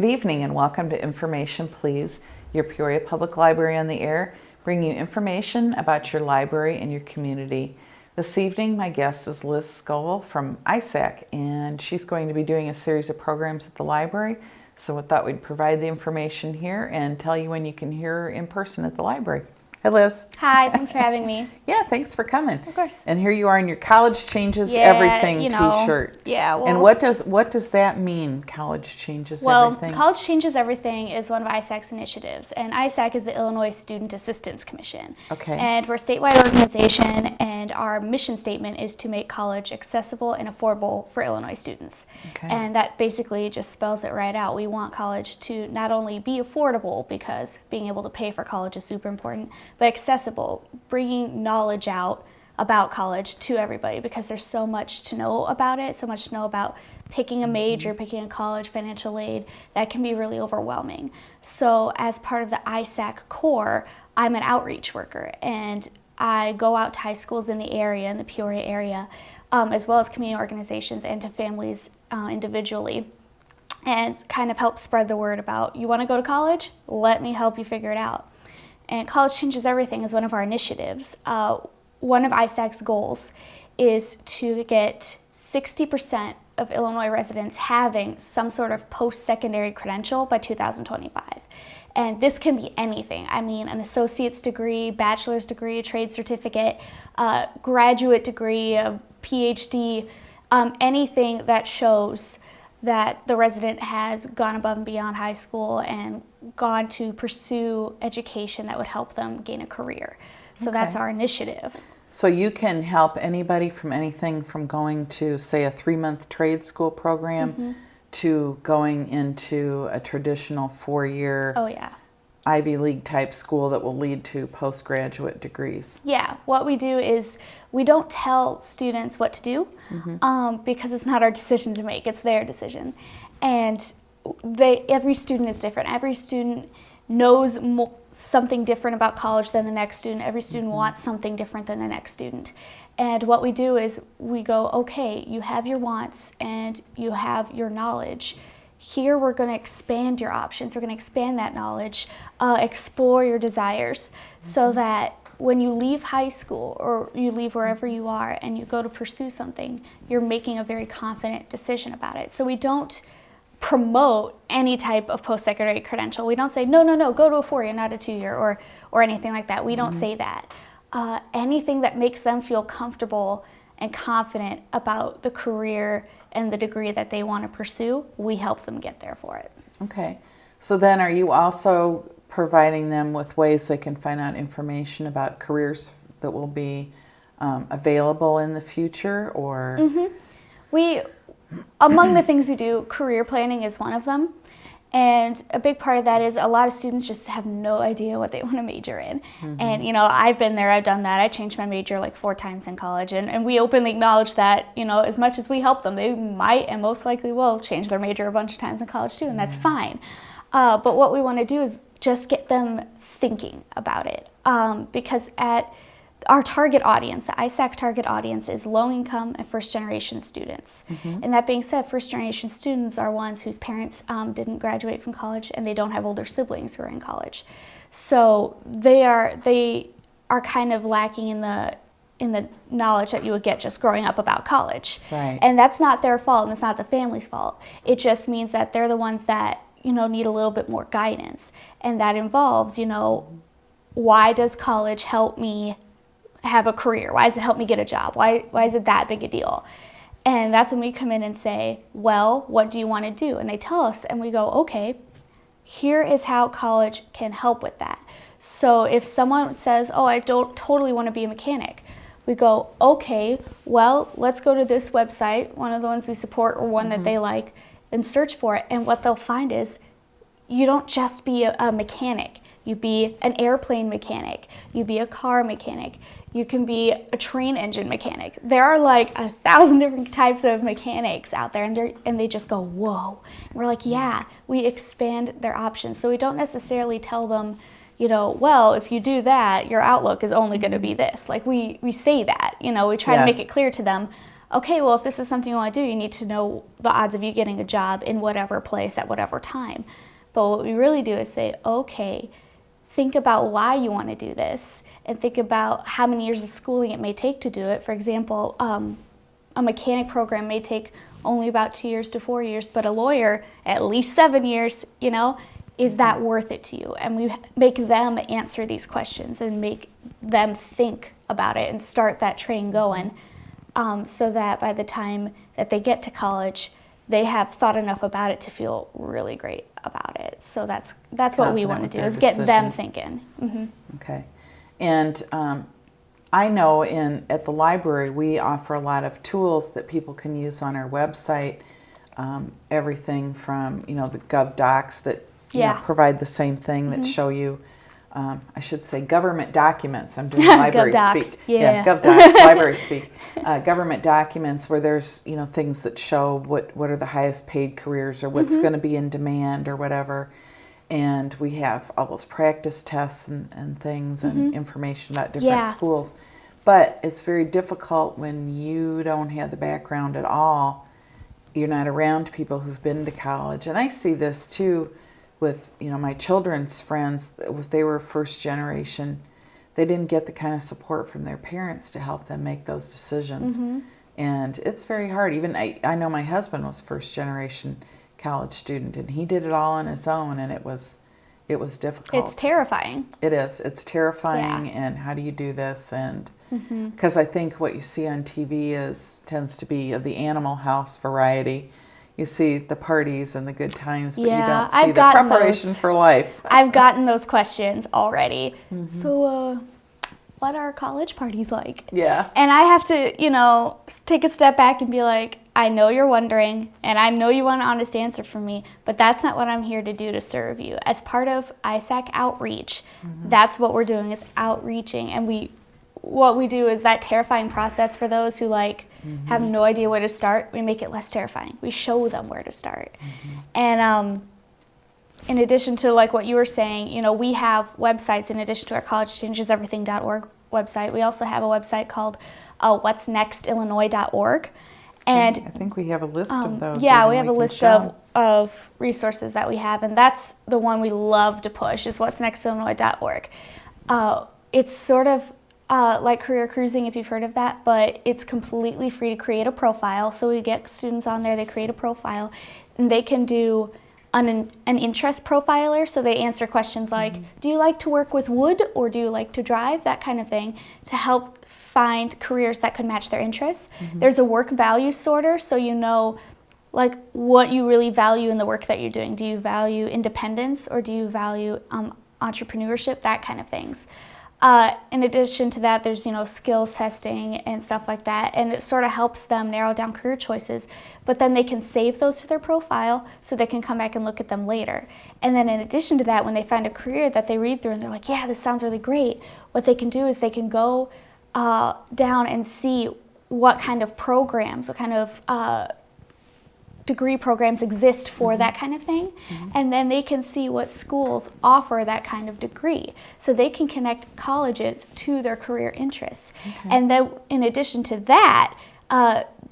Good evening and welcome to Information Please, your Peoria Public Library on the air, bringing you information about your library and your community. This evening my guest is Liz Scoville from ISAC, and she's going to be doing a series of programs at the library. So we thought we'd provide the information here and tell you when you can hear her in person at the library. Hi, Liz. Hi, thanks for having me. Yeah, thanks for coming. Of course. And here you are in your College Changes Everything t-shirt. Yeah. Well, and what does that mean, College Changes Everything? Well, College Changes Everything is one of ISAC's initiatives, and ISAC is the Illinois Student Assistance Commission. Okay. And we're a statewide organization, and our mission statement is to make college accessible and affordable for Illinois students. Okay. And that basically just spells it right out. We want college to not only be affordable, because being able to pay for college is super important, but accessible, bringing knowledge out about college to everybody, because there's so much to know about it, so much to know about picking a major, picking a college, financial aid, that can be really overwhelming. So as part of the ISAC core, I'm an outreach worker, and I go out to high schools in the area, in the Peoria area, as well as community organizations and to families individually, and kind of help spread the word about, you want to go to college? Let me help you figure it out. And College Changes Everything is one of our initiatives. One of ISAC's goals is to get 60% of Illinois residents having some sort of post-secondary credential by 2025. And this can be anything. I mean, an associate's degree, bachelor's degree, a trade certificate, graduate degree, a PhD, anything that shows that the resident has gone above and beyond high school and gone to pursue education that would help them gain a career. So that's our initiative. So you can help anybody from anything from going to, say, a 3-month trade school program to going into a traditional 4-year Ivy League type school that will lead to postgraduate degrees. Yeah. What we do is we don't tell students what to do because it's not our decision to make, it's their decision. And every student is different. Every student knows something different about college than the next student. Every student wants something different than the next student. And what we do is we go, okay, you have your wants and you have your knowledge. Here we're going to expand your options. We're going to expand that knowledge, explore your desires, so that when you leave high school or you leave wherever you are and you go to pursue something, you're making a very confident decision about it. So we don't promote any type of post-secondary credential. We don't say, no, go to a 4-year, not a 2-year, or anything like that. We don't say that. Anything that makes them feel comfortable and confident about the career and the degree that they want to pursue, we help them get there for it. Okay. So then are you also providing them with ways they can find out information about careers that will be available in the future, or? Among the things we do, career planning is one of them. And a big part of that is a lot of students just have no idea what they want to major in. And, I've been there, I've done that. I changed my major like 4 times in college. And we openly acknowledge that, as much as we help them, they might and most likely will change their major a bunch of times in college too, and that's fine. But what we want to do is just get them thinking about it. Because at our target audience, the ISAC target audience, is low-income and first-generation students. And that being said, first-generation students are ones whose parents didn't graduate from college, and they don't have older siblings who are in college. So they are kind of lacking in the knowledge that you would get just growing up about college. Right. And that's not their fault, and it's not the family's fault. It just means that they're the ones that need a little bit more guidance, and that involves why does college help me have a career? Why does it help me get a job? Why is it that big a deal? And that's when we come in and say, well, what do you want to do? And they tell us, and we go, okay, here is how college can help with that. So if someone says, oh, I don't totally want to be a mechanic, we go, okay, well, let's go to this website, one of the ones we support or one that they like, and search for it. And what they'll find is you don't just be a mechanic. You be an airplane mechanic. You be a car mechanic. You can be a train engine mechanic. There are like 1,000 different types of mechanics out there, and they just go, whoa. And we're like, yeah, we expand their options. So we don't necessarily tell them, well, if you do that, your outlook is only going to be this. Like we say that, we try to make it clear to them, okay, well, if this is something you want to do, you need to know the odds of you getting a job in whatever place at whatever time. But what we really do is say, okay, think about why you want to do this and think about how many years of schooling it may take to do it. For example, a mechanic program may take only about 2 years to 4 years, but a lawyer, at least 7 years, you know, is that worth it to you? And we make them answer these questions and make them think about it and start that train going, so that by the time that they get to college, they have thought enough about it to feel really great about it. So that's what we want to do, is get them thinking. Mm-hmm. Okay. And I know at the library we offer a lot of tools that people can use on our website. Everything from, you know, the Gov Docs that you know, provide the same thing, that show you, I should say, government documents. I'm doing library speak. Yeah, Gov Docs, library speak. Government documents where there's, you know, things that show what are the highest paid careers or what's going to be in demand or whatever. And we have all those practice tests and things and information about different schools. But it's very difficult when you don't have the background at all. You're not around people who've been to college. And I see this too with, you know, my children's friends. If they were first generation, they didn't get the kind of support from their parents to help them make those decisions. And it's very hard. Even I know my husband was first generation college student, and he did it all on his own, and it was difficult. It's terrifying. It is. It's terrifying. And how do you do this? And because I think what you see on TV tends to be of the Animal House variety. You see the parties and the good times, but you don't see the preparation for life. I've gotten those questions already. So, what are college parties like? Yeah. And I have to, you know, take a step back and be like, I know you're wondering, and I know you want an honest answer from me, but that's not what I'm here to do to serve you. As part of ISAC outreach, that's what we're doing, is outreaching. And what we do is that terrifying process for those who have no idea where to start, we make it less terrifying. We show them where to start. And in addition to what you were saying, you know, we have websites in addition to our collegechangeseverything.org website. We also have a website called whatsnextillinois.org. And I think we have a list of those. Yeah, we have a list of resources that we have, and that's the one we love to push, is whatsnextillinois.org. It's sort of like career cruising, if you've heard of that, but it's completely free to create a profile. So we get students on there, they create a profile, and they can do an interest profiler. So they answer questions like, do you like to work with wood, or do you like to drive? That kind of thing, to help find careers that could match their interests. There's a work value sorter, so you know what you really value in the work that you're doing. Do you value independence, or do you value entrepreneurship, that kind of things. In addition to that, there's, you know, skills testing and stuff like that, and it sort of helps them narrow down career choices. But then they can save those to their profile so they can come back and look at them later. And then in addition to that, when they find a career that they read through and they're like, yeah, this sounds really great, what they can do is they can go down and see what kind of programs, what kind of degree programs exist for that kind of thing, and then they can see what schools offer that kind of degree, so they can connect colleges to their career interests. And then in addition to that,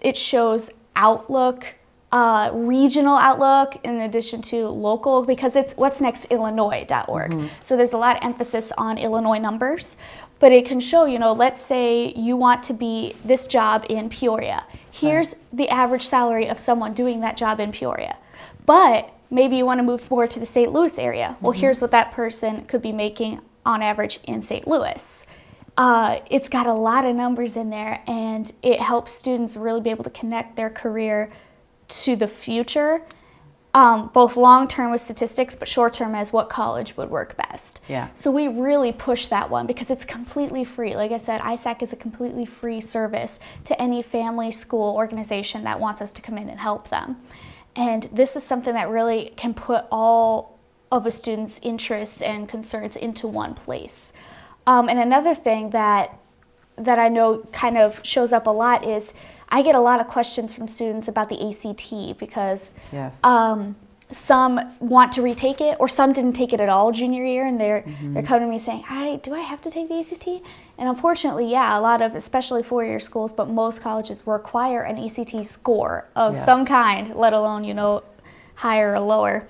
it shows Outlook, regional Outlook, in addition to local, because it's whatsnextillinois.org. So there's a lot of emphasis on Illinois numbers, but it can show, you know, let's say you want to be this job in Peoria. Here's the average salary of someone doing that job in Peoria. But maybe you want to move more to the St. Louis area. Well, here's what that person could be making on average in St. Louis. It's got a lot of numbers in there, and it helps students really be able to connect their career to the future, both long-term with statistics, but short-term as what college would work best. So we really push that one because it's completely free. Like I said, ISAC is a completely free service to any family, school, organization that wants us to come in and help them. And this is something that really can put all of a student's interests and concerns into one place. And another thing that I know kind of shows up a lot is I get a lot of questions from students about the ACT, because some want to retake it, or some didn't take it at all junior year, and they're coming to me saying, do I have to take the ACT? And unfortunately, yeah, a lot of, especially four-year schools, but most colleges require an ACT score of some kind, let alone, higher or lower.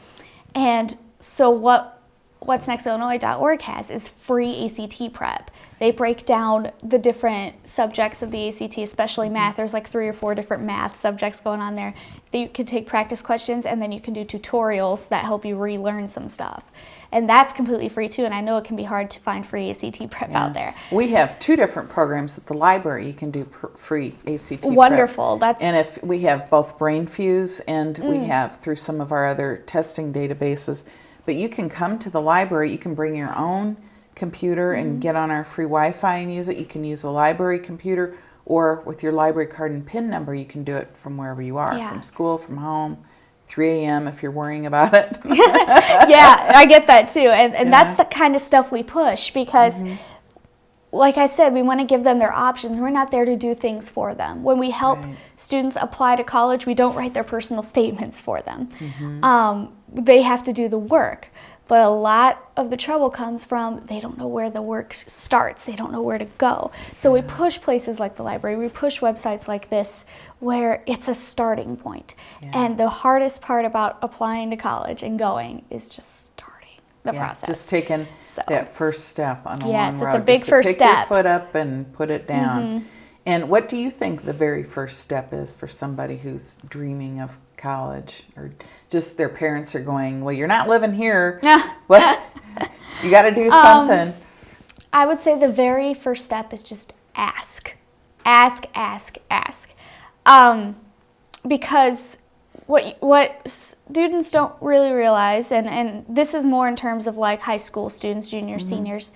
And so what's nextillinois.org has is free ACT prep. They break down the different subjects of the ACT, especially math. There's like 3 or 4 different math subjects going on there. You can take practice questions, and then you can do tutorials that help you relearn some stuff. And that's completely free too, and I know it can be hard to find free ACT prep out there. We have 2 different programs at the library. You can do free ACT prep. Wonderful. And if we have both BrainFuse, and we have through some of our other testing databases. But you can come to the library, you can bring your own computer and get on our free Wi-Fi and use it. You can use a library computer, or with your library card and PIN number, you can do it from wherever you are, from school, from home, 3 a.m. if you're worrying about it. Yeah, I get that too. And that's the kind of stuff we push because, like I said, we want to give them their options. We're not there to do things for them. When we help students apply to college, we don't write their personal statements for them. They have to do the work. But a lot of the trouble comes from they don't know where the work starts. They don't know where to go. So we push places like the library. We push websites like this where it's a starting point. And the hardest part about applying to college and going is just starting the process. Just taking that first step on a long road. Yes, it's a big first step. Pick your foot up and put it down. And what do you think the very first step is for somebody who's dreaming of college, or just their parents are going, well, you're not living here. What? You got to do something. I would say the very first step is just ask. Ask, ask, ask. Because what students don't really realize, and this is more in terms of like high school students, juniors, seniors,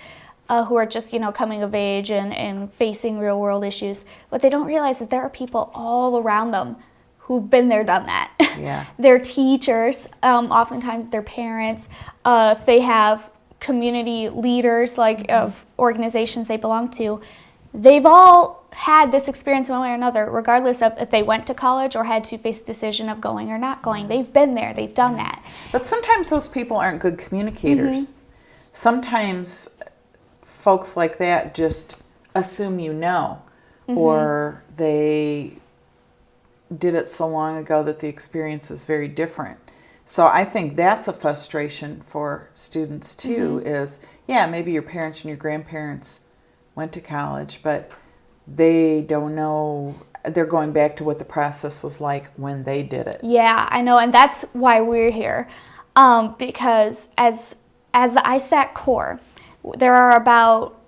who are just, coming of age and facing real world issues. What they don't realize is there are people all around them who've been there, done that. Their teachers, oftentimes their parents, if they have community leaders like of organizations they belong to, they've all had this experience one way or another, regardless of if they went to college or had to face the decision of going or not going. They've been there, they've done that. But sometimes those people aren't good communicators. Sometimes folks like that just assume or they did it so long ago that the experience is very different. So I think that's a frustration for students too, is, maybe your parents and your grandparents went to college, but they don't know, they're going back to what the process was like when they did it. Yeah, I know, and that's why we're here. Because as the ISAC core, there are about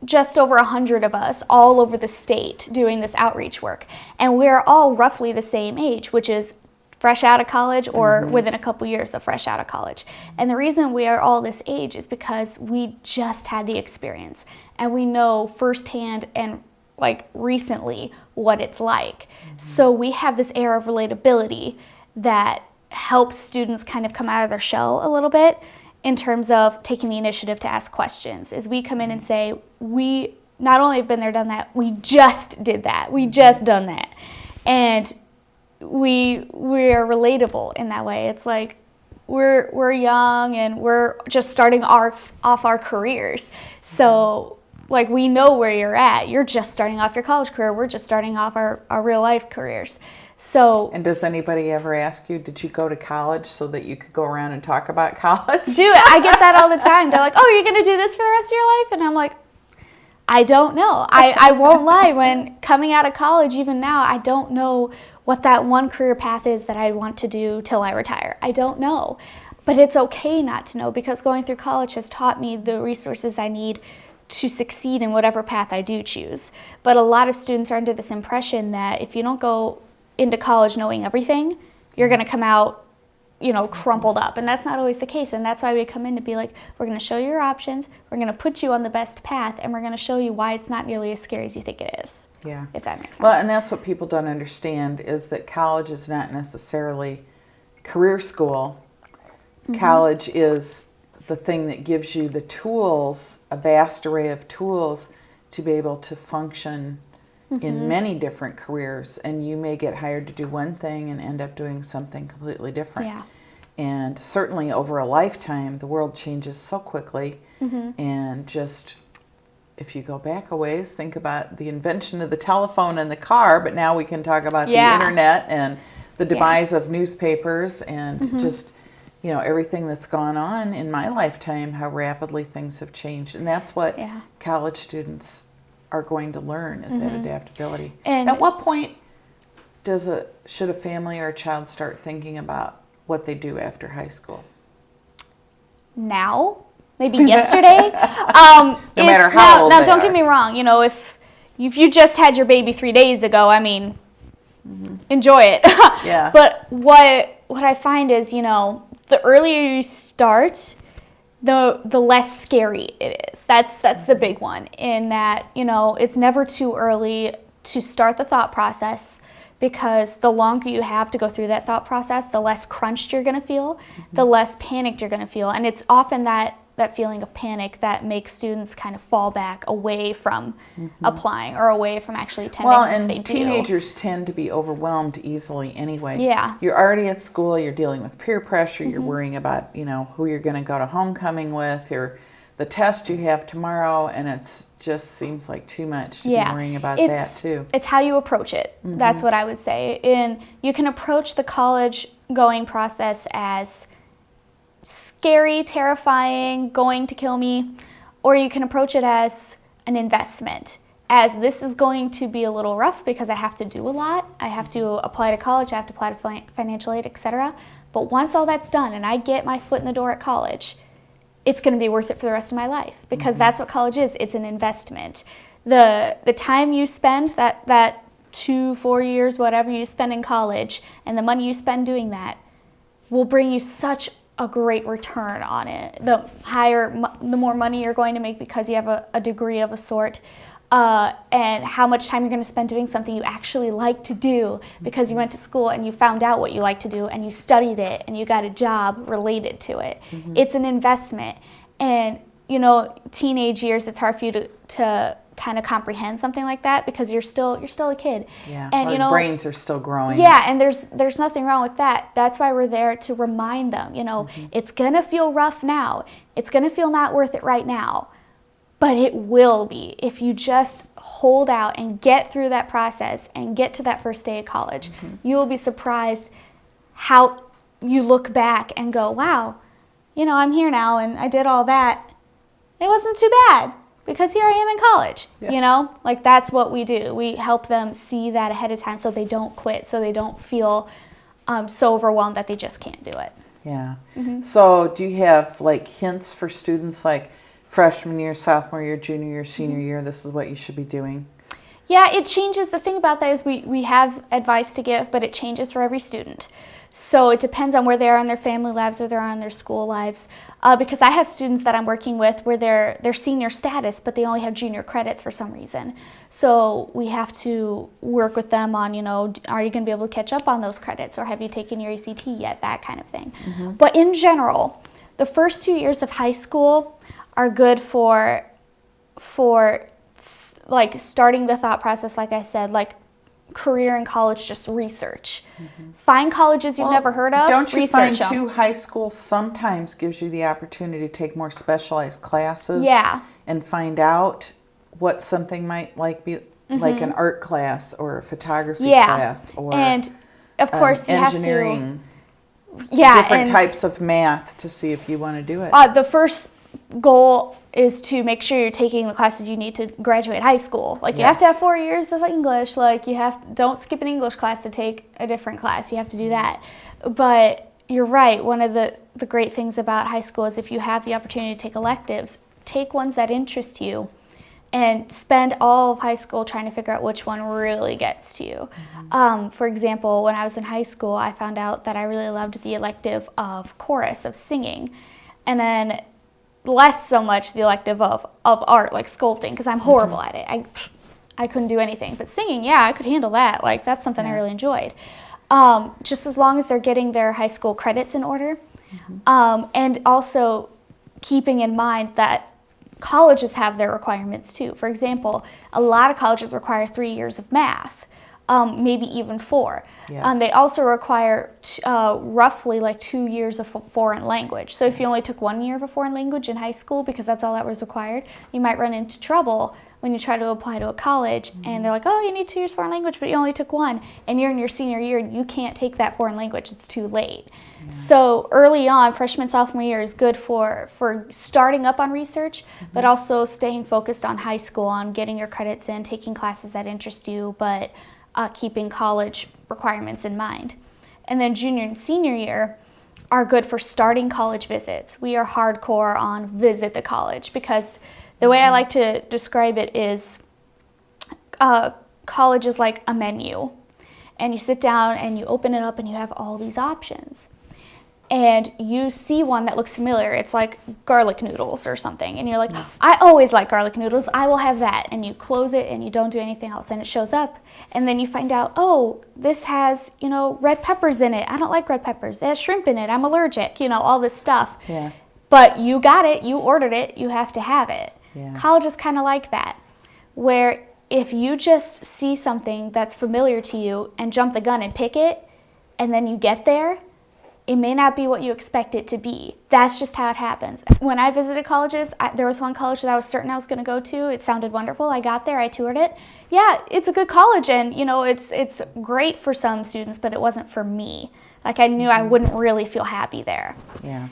just over 100 of us all over the state doing this outreach work. And we're all roughly the same age, which is fresh out of college or within a couple years of fresh out of college. And the reason we are all this age is because we just had the experience and we know firsthand and like recently what it's like. So we have this air of relatability that helps students kind of come out of their shell a little bit in terms of taking the initiative to ask questions. As we come in and say, we not only have been there, done that, we just did that. We just done that. And we're relatable in that way. It's like we're young and we're just starting off our careers. So like we know where you're at. You're just starting off your college career. We're just starting off our real life careers. So, and does anybody ever ask you, did you go to college so that you could go around and talk about college? I get that all the time. They're like, oh, you're going to do this for the rest of your life? And I'm like, I don't know. I won't lie. When coming out of college, even now, I don't know what that one career path is that I want to do till I retire. I don't know. But it's okay not to know, because going through college has taught me the resources I need to succeed in whatever path I do choose. But a lot of students are under this impression that if you don't go into college knowing everything, you're going to come out, crumpled up. And that's not always the case. And that's why we come in to be like, we're going to show you your options, we're going to put you on the best path, and we're going to show you why it's not nearly as scary as you think it is. Yeah. If that makes sense. Well, and that's what people don't understand, is that college is not necessarily career school. College is the thing that gives you the tools, a vast array of tools, to be able to function in many different careers. And you may get hired to do one thing and end up doing something completely different. Yeah. And certainly over a lifetime, the world changes so quickly. And just, if you go back a ways, think about the invention of the telephone and the car, but now we can talk about the internet and the demise of newspapers and just, you know, everything that's gone on in my lifetime, how rapidly things have changed. And that's what college students are going to learn, is that adaptability. And at what point should a family or a child start thinking about what they do after high school? Now? Maybe yesterday? No matter how old now, they don't are. get me wrong. You know, if you just had your baby 3 days ago, I mean, enjoy it. Yeah. But what I find is, you know, the earlier you start, the less scary it is. That's the big one, in that, you know, it's never too early to start the thought process, because the longer you have to go through that thought process, the less crunched you're going to feel, the less panicked you're going to feel. And it's often that feeling of panic that makes students kind of fall back away from applying, or away from actually attending once they do. Teenagers tend to be overwhelmed easily anyway. Yeah. You're already at school, you're dealing with peer pressure, you're worrying about, you know, who you're going to go to homecoming with, or the test you have tomorrow, and it just seems like too much to be worrying about that too. It's how you approach it. That's what I would say. And you can approach the college going process as scary, terrifying, going to kill me, or you can approach it as an investment, as this is going to be a little rough because I have to do a lot. I have to apply to college, I have to apply to financial aid, etc. But once all that's done and I get my foot in the door at college, it's going to be worth it for the rest of my life, because that's what college is. It's an investment. The time you spend, that 2-4 years, whatever you spend in college, and the money you spend doing that, will bring you such a great return on it. The more money you're going to make because you have a degree of a sort, and how much time you're going to spend doing something you actually like to do because you went to school and you found out what you like to do and you studied it and you got a job related to it. It's an investment. And, you know, teenage years, it's hard for you to kind of comprehend something like that, because you're still a kid. Yeah, and you know, brains are still growing. Yeah, and there's nothing wrong with that. That's why we're there, to remind them, you know, it's gonna feel rough now. It's gonna feel not worth it right now, but it will be if you just hold out and get through that process and get to that first day of college. You will be surprised how you look back and go, wow, you know, I'm here now and I did all that. It wasn't too bad, because here I am in college. You know, like, that's what we do. We help them see that ahead of time so they don't quit, so they don't feel so overwhelmed that they just can't do it. Yeah. So do you have like hints for students, like freshman year, sophomore year, junior year, senior year, this is what you should be doing? Yeah, it changes. The thing about that is we have advice to give, but it changes for every student. So it depends on where they are in their family lives, where they are in their school lives. Because I have students that I'm working with where they're senior status, but they only have junior credits for some reason. So we have to work with them on, you know, are you going to be able to catch up on those credits, or have you taken your ACT yet, that kind of thing. But in general, the first 2 years of high school are good for like starting the thought process, like I said, like career in college, just research. Find colleges you've never heard of, don't you research find them. too, high school sometimes gives you the opportunity to take more specialized classes and find out what something might like be like an art class or a photography class, or and of course you engineering, have to different types of math, to see if you want to do it. The first goal is to make sure you're taking the classes you need to graduate high school. Like, you have to have 4 years of English. Like, don't skip an English class to take a different class. You have to do that. But you're right. One of the great things about high school is if you have the opportunity to take electives, take ones that interest you and spend all of high school trying to figure out which one really gets to you. For example, when I was in high school, I found out that I really loved the elective of chorus, of singing. And then less so much the elective of art, like sculpting, because I'm horrible at it. I couldn't do anything. But singing, yeah, I could handle that. Like, that's something I really enjoyed. Just as long as they're getting their high school credits in order. And also keeping in mind that colleges have their requirements too. For example, a lot of colleges require 3 years of math. maybe even 4. Yes. They also require roughly like 2 years of foreign language. So if you only took 1 year of a foreign language in high school, because that's all that was required, you might run into trouble when you try to apply to a college and they're like, oh, you need 2 years foreign language, but you only took 1, and you're in your senior year and you can't take that foreign language. It's too late. So early on, freshman, sophomore year is good for starting up on research, but also staying focused on high school, on getting your credits in, taking classes that interest you, but keeping college requirements in mind. And then junior and senior year are good for starting college visits. We are hardcore on visit the college, because the way I like to describe it is college is like a menu, and you sit down and you open it up and you have all these options. And you see one that looks familiar. It's like garlic noodles or something. And you're like, I always like garlic noodles. I will have that. And you close it and you don't do anything else. And it shows up. And then you find out, oh, this has, red peppers in it. I don't like red peppers. It has shrimp in it. I'm allergic. All this stuff. Yeah. But you got it. You ordered it. You have to have it. Yeah. College is kind of like that, where if you just see something that's familiar to you and jump the gun and pick it, and then you get there, it may not be what you expect it to be. That's just how it happens. When I visited colleges, there was one college that I was certain I was going to go to. It sounded wonderful. I got there, I toured it. Yeah, it's a good college, and it's great for some students, but it wasn't for me. Like, I knew I wouldn't really feel happy there. Yeah.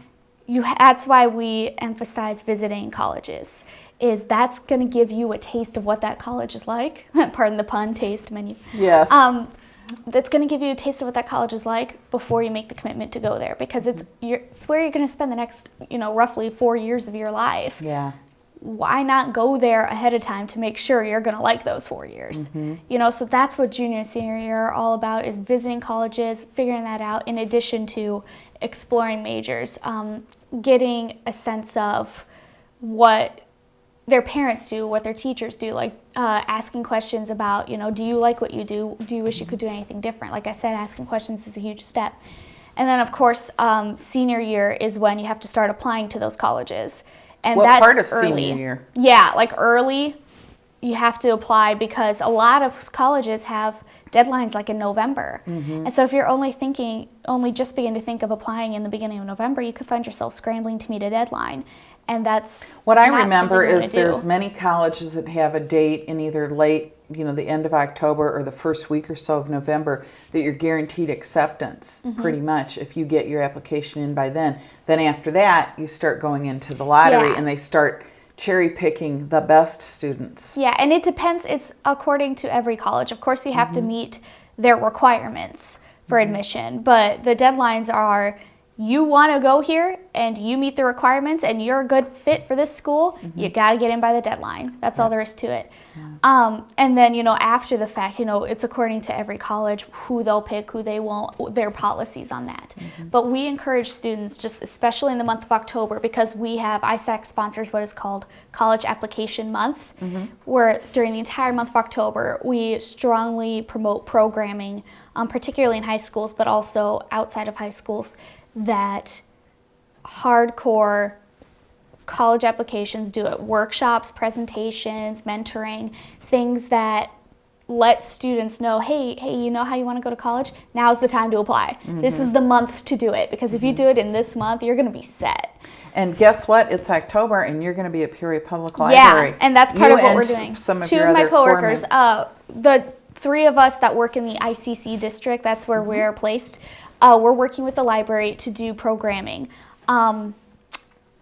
That's why we emphasize visiting colleges. That's going to give you a taste of what that college is like. Pardon the pun, taste menu. Yes. That's going to give you a taste of what that college is like before you make the commitment to go there, because it's where you're going to spend the next, roughly 4 years of your life. Yeah. Why not go there ahead of time to make sure you're going to like those 4 years? So that's what junior and senior year are all about, is visiting colleges, figuring that out, in addition to exploring majors, getting a sense of what their parents do, what their teachers do, like asking questions about, do you like what you do? Do you wish you could do anything different? Like I said, asking questions is a huge step. And then, of course, senior year is when you have to start applying to those colleges. And What that's part of early. senior year? Yeah, like early, you have to apply, because a lot of colleges have deadlines like in November. And so if you're only just begin to think of applying in the beginning of November, you could find yourself scrambling to meet a deadline. And that's what I not remember something you is wanna do. there's many colleges that have a date in either late, the end of October or the first week or so of November, that you're guaranteed acceptance pretty much if you get your application in by then. Then after that, you start going into the lottery, Yeah. and they start cherry picking the best students. Yeah, and it depends. It's according to every college. Of course, you have to meet their requirements for admission, but the deadlines are, you want to go here and you meet the requirements and you're a good fit for this school, you got to get in by the deadline. That's all there is to it. And then, after the fact, it's according to every college who they'll pick, who they won't, their policies on that. But we encourage students, just especially in the month of October, because we have ISAC sponsors what is called College Application Month, where during the entire month of October, we strongly promote programming, particularly in high schools, but also outside of high schools, that hardcore college applications do it. Workshops, presentations, mentoring, things that let students know, hey, you know how you want to go to college? Now's the time to apply. This is the month to do it, because if you do it in this month, you're going to be set. And guess what? It's October, and you're going to be at Peoria Public Library. Yeah, and that's part You of what and we're doing. Some of Two your of my other core coworkers, members. the 3 of us that work in the ICC district, that's where we're placed, we're working with the library to do programming.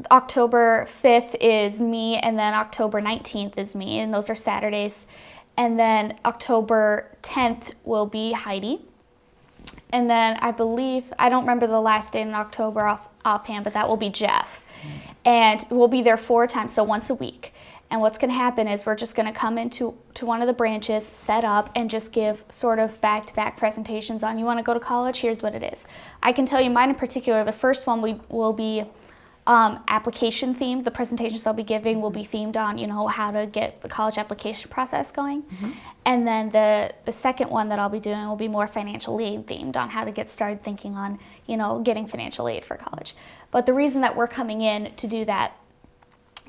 October 5th is me, and then October 19th is me, and those are Saturdays. And then October 10th will be Heidi. And then I don't remember the last day in October offhand, but that will be Jeff. And we'll be there 4 times, so once a week. And what's going to happen is we're just going to come into one of the branches, set up, and just give sort of back-to-back presentations on, you want to go to college? Here's what it is. I can tell you mine in particular, the first one will be application themed. The presentations I'll be giving will be themed on, how to get the college application process going. And then the second one that I'll be doing will be more financial aid themed, on how to get started thinking on, getting financial aid for college. But the reason that we're coming in to do that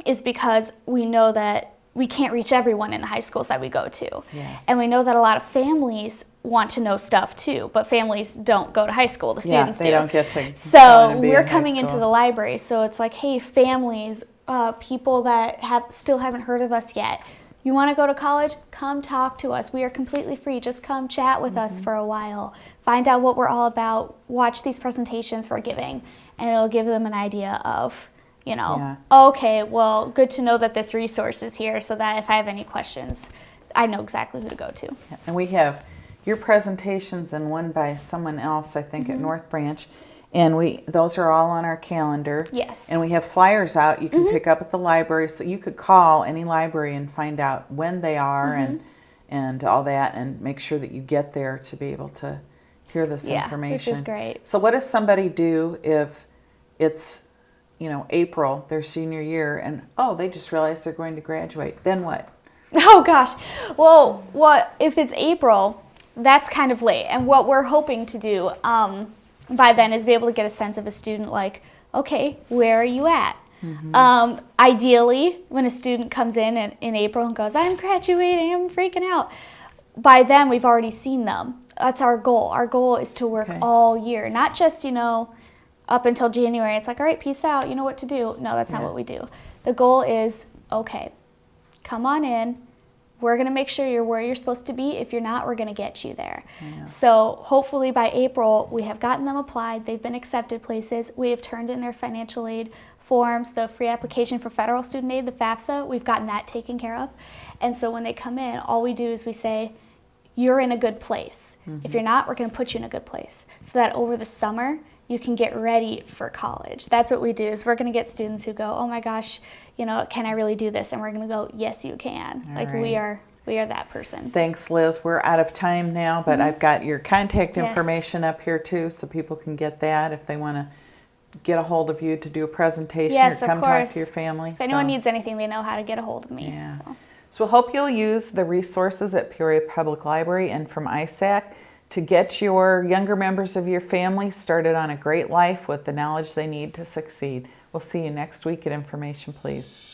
is because we know that we can't reach everyone in the high schools that we go to. Yeah. And we know that a lot of families want to know stuff too, but families don't go to high school. The students they do. don't get to go So and be we're in high coming into school. the library. So it's like, hey, families, people that still haven't heard of us yet, you want to go to college? Come talk to us. We are completely free. Just come chat with us for a while. Find out what we're all about. Watch these presentations we're giving, and it'll give them an idea of, you know, okay, well, good to know that this resource is here so that if I have any questions, I know exactly who to go to. Yeah. And we have your presentations and one by someone else, I think, at North Branch. And those are all on our calendar. Yes. And we have flyers out you can pick up at the library. So you could call any library and find out when they are and all that, and make sure that you get there to be able to hear this information. Which is great. So what does somebody do if it's, you know, April, their senior year, and they just realized they're going to graduate? Then what? Oh gosh. Well, if it's April, that's kind of late. And what we're hoping to do by then is be able to get a sense of a student, like, okay, where are you at? Ideally, when a student comes in April and goes, I'm graduating, I'm freaking out, by then we've already seen them. That's our goal. Our goal is to work all year, not just, you know, up until January. It's like, all right, peace out, you know what to do. No, that's not what we do. The goal is, okay, come on in. We're going to make sure you're where you're supposed to be. If you're not, we're going to get you there. Yeah. So hopefully by April, we have gotten them applied. They've been accepted places. We have turned in their financial aid forms, the free application for federal student aid, the FAFSA. We've gotten that taken care of. And so when they come in, all we do is we say, you're in a good place. If you're not, we're going to put you in a good place so that over the summer, you can get ready for college. That's what we do, is we're going to get students who go, oh my gosh, you know, can I really do this? And we're going to go, yes, you can. We are that person. Thanks, Liz. We're out of time now, but I've got your contact information up here too, so people can get that if they want to get a hold of you to do a presentation or come talk to your family. If anyone needs anything, they know how to get a hold of me. Yeah. So we hope you'll use the resources at Peoria Public Library and from ISAC to get your younger members of your family started on a great life with the knowledge they need to succeed. We'll see you next week at Information Please.